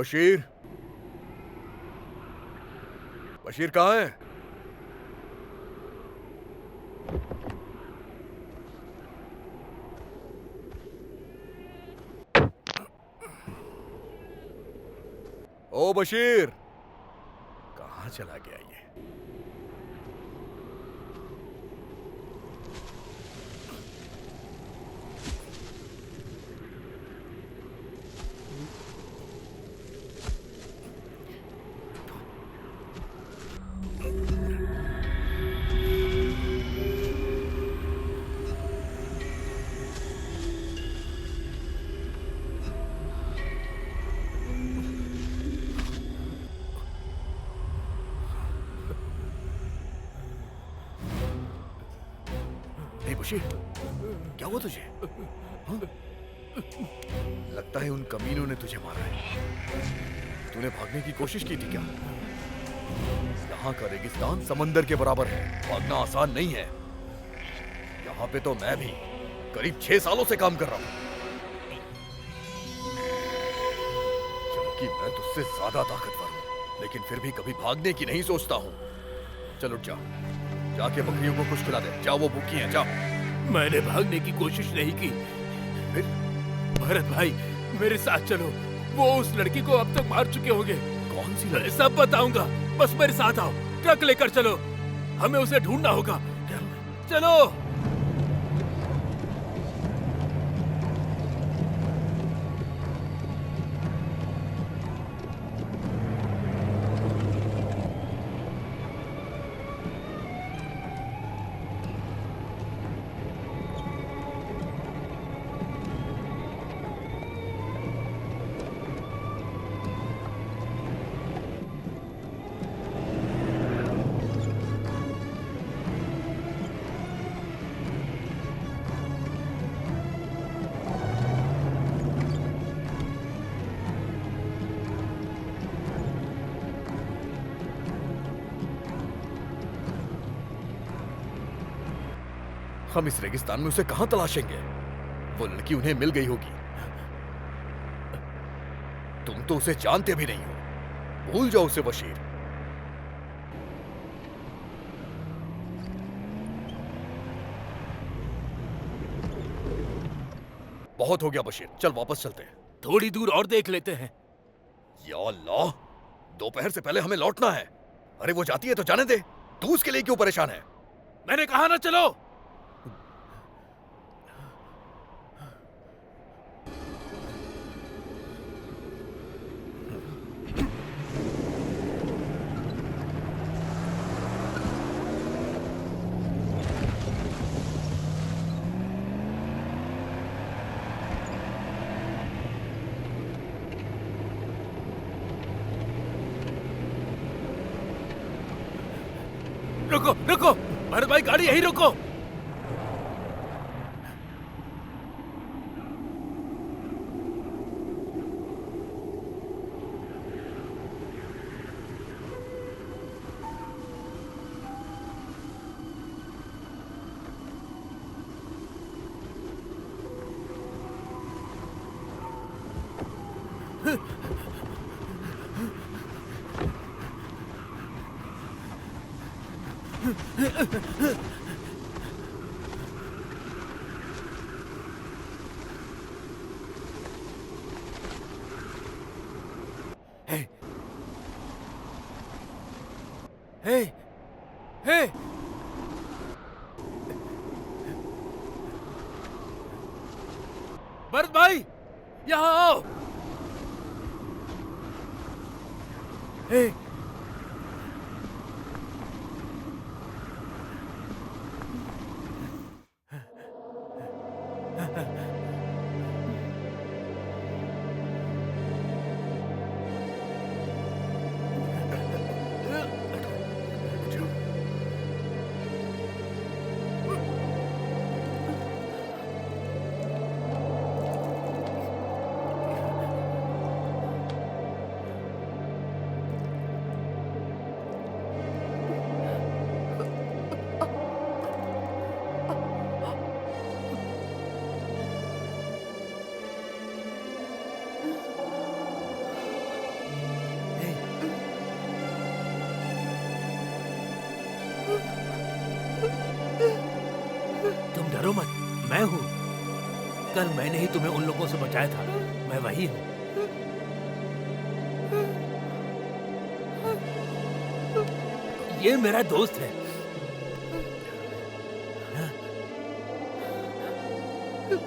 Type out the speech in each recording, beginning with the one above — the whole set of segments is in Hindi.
बशीर, बशीर कहाँ है? ओ बशीर, कहाँ चला गया ये? नहीं बशीर, क्या हुआ तुझे? हाँ? लगता है उन कमीनों ने तुझे मारा है। तूने भागने की कोशिश की थी क्या? यहाँ का रेगिस्तान समंदर के बराबर है, भागना आसान नहीं है। यहाँ पे तो मैं भी करीब 6 सालों से काम कर रहा हूँ, जबकि मैं तुझसे ज्यादा ताकतवर हूँ, लेकिन फिर भी कभी भागने की नहीं सोचता हूँ। चल उठ जा, जाके बकरियों को कुछ खिला दे। जा, वो भूखी हैं, जा। मैंने भागने की कोशिश नहीं की। फिर? भरत भाई, मेरे साथ चलो। वो उस लड़की को अब तक मार चुके होंगे। कौन सी मैं सब बताऊंगा, बस मेरे साथ आओ। ट्रक लेकर चलो, हमें उसे ढूंढना होगा। चलो। हम इस रेगिस्तान में उसे कहां तलाशेंगे? वो लड़की उन्हें मिल गई होगी। तुम तो उसे जानते भी नहीं हो, भूल जाओ उसे बशीर। बहुत हो गया बशीर, चल वापस चलते हैं। थोड़ी दूर और देख लेते हैं। या अल्लाह, दोपहर से पहले हमें लौटना है। अरे वो जाती है तो जाने दे, तू उसके लिए क्यों परेशान है? मैंने कहा ना चलो। रुको रुको, भरत भाई गाड़ी यहीं रोको। हे, हे, हे, भरत भाई, यहाँ आओ। हे, डरो मत, मैं हूँ। कल मैंने ही तुम्हें उन लोगों से बचाया था, मैं वही हूँ। ये मेरा दोस्त है।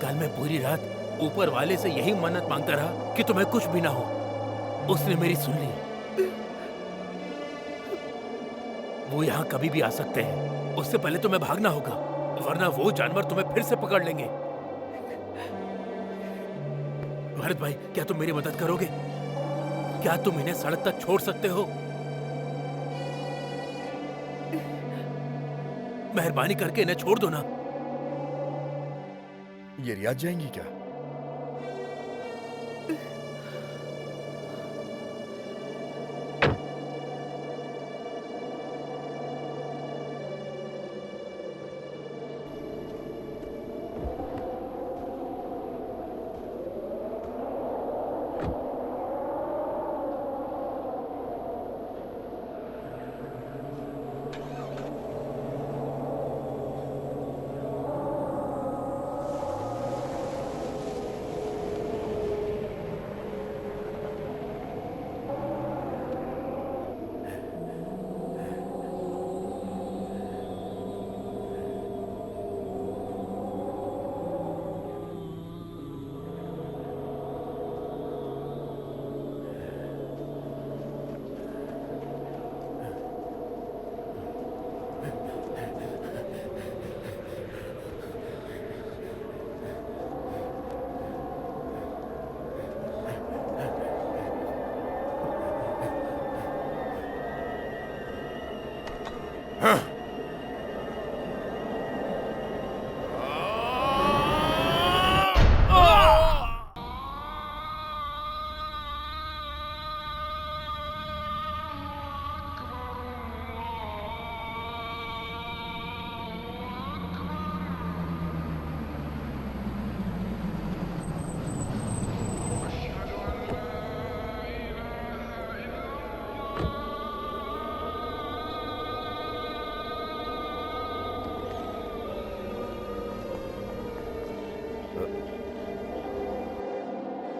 कल मैं पूरी रात ऊपर वाले से यही मन्नत मांगता रहा कि तुम्हें कुछ भी ना हो। उसने मेरी सुन ली। वो यहाँ कभी भी आ सकते हैं, उससे पहले तुम्हें भागना होगा, वरना वो जानवर तुम्हें फिर से पकड़ लेंगे। भरत भाई, क्या तुम मेरी मदद करोगे? क्या तुम इन्हें सड़क तक छोड़ सकते हो? मेहरबानी करके इन्हें छोड़ दो ना। ये रियाद जाएंगी क्या?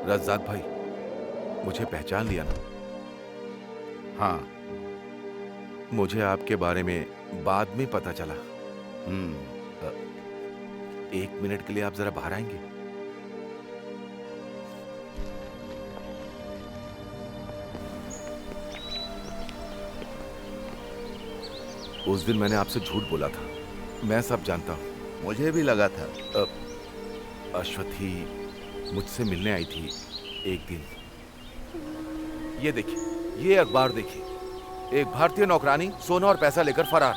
रज़ाक भाई, मुझे पहचान लिया ना? हाँ। मुझे आपके बारे में बाद में पता चला। एक मिनट के लिए आप जरा बाहर आएंगे? उस दिन मैंने आपसे झूठ बोला था, मैं सब जानता हूं। मुझे भी लगा था। अश्वथी मुझसे मिलने आई थी एक दिन। ये देखिए, ये अखबार देखिए, एक भारतीय नौकरानी सोना और पैसा लेकर फरार।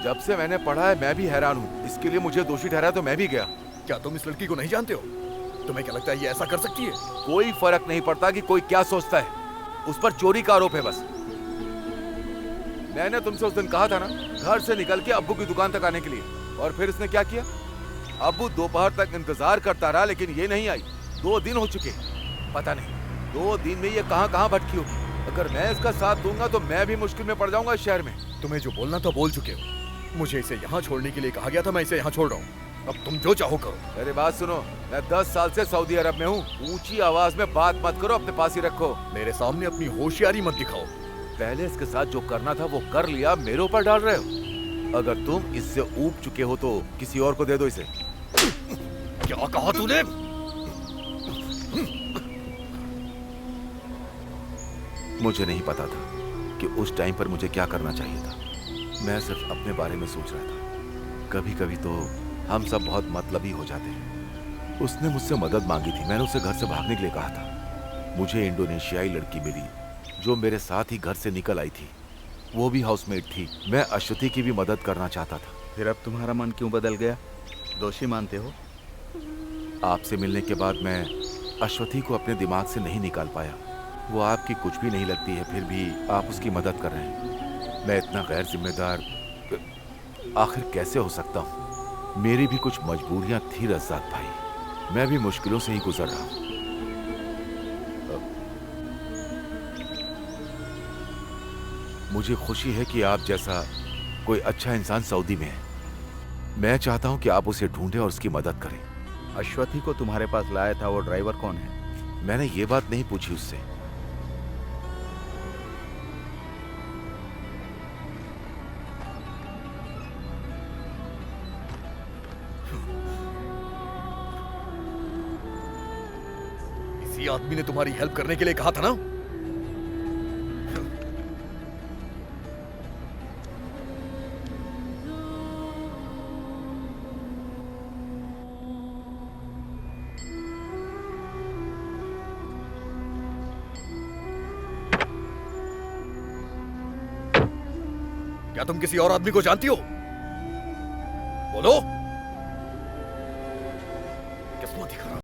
जब से मैंने पढ़ा है मैं भी हैरान हूँ। इसके लिए मुझे दोषी ठहराया तो मैं भी गया। क्या तुम इस लड़की को नहीं जानते हो? तुम्हें क्या लगता है ये ऐसा कर सकती है? कोई फर्क नहीं पड़ता कि कोई क्या सोचता है, उस पर चोरी का आरोप है बस। मैंने तुमसे उस दिन कहा था ना, घर से निकल के अब्बू की दुकान तक आने के लिए, और फिर इसने क्या किया? अब्बू दोपहर तक इंतजार करता रहा लेकिन ये नहीं आई। 2 दिन हो चुके, पता नहीं 2 दिन में ये कहां कहां भटकी होगी। अगर मैं इसका साथ दूंगा तो मैं भी मुश्किल में पड़ जाऊंगा इस शहर में। तुम्हें जो बोलना था बोल चुके हो। मुझे इसे यहाँ छोड़ने के लिए कहा गया था, मैं इसे यहाँ छोड़ रहा हूँ। अब तुम जो चाहो करो। अरे बात सुनो, मैं 10 साल से सऊदी अरब में हूँ। ऊंची आवाज में बात मत करो, अपने पास ही रखो। मेरे सामने अपनी होशियारी मत दिखाओ। पहले इसके साथ जो करना था वो कर लिया, मेरे ऊपर डाल रहे हो। अगर तुम इससे ऊब चुके हो तो किसी और को दे दो इसे। क्या कहा तूने? मुझे नहीं पता था कि उस टाइम पर मुझे क्या करना चाहिए था। मैं सिर्फ अपने बारे में सोच रहा था। कभी कभी तो हम सब बहुत मतलबी हो जाते हैं। उसने मुझसे मदद मांगी थी, मैंने उसे घर से भागने के लिए कहा था। मुझे इंडोनेशियाई लड़की मिली जो मेरे साथ ही घर से निकल आई थी। वो भी हाउसमेट थी। मैं अश्वथी की भी मदद करना चाहता था। फिर अब तुम्हारा मन क्यों बदल गया? दोषी मानते हो? आपसे मिलने के बाद मैं अश्वथी को अपने दिमाग से नहीं निकाल पाया। वो आपकी कुछ भी नहीं लगती है, फिर भी आप उसकी मदद कर रहे हैं। मैं इतना गैर जिम्मेदार आखिर कैसे हो सकता हूँ? मेरी भी कुछ मजबूरियां थी रज़ाक भाई, मैं भी मुश्किलों से ही गुजर रहा हूँ। मुझे खुशी है कि आप जैसा कोई अच्छा इंसान सऊदी में है। मैं चाहता हूं कि आप उसे ढूंढें और उसकी मदद करें। अश्वथी को तुम्हारे पास लाया था, वो ड्राइवर कौन है? मैंने ये बात नहीं पूछी उससे। इसी आदमी ने तुम्हारी हेल्प करने के लिए कहा था ना? क्या तुम किसी और आदमी को जानती हो? बोलो। किस्मत ही खराब।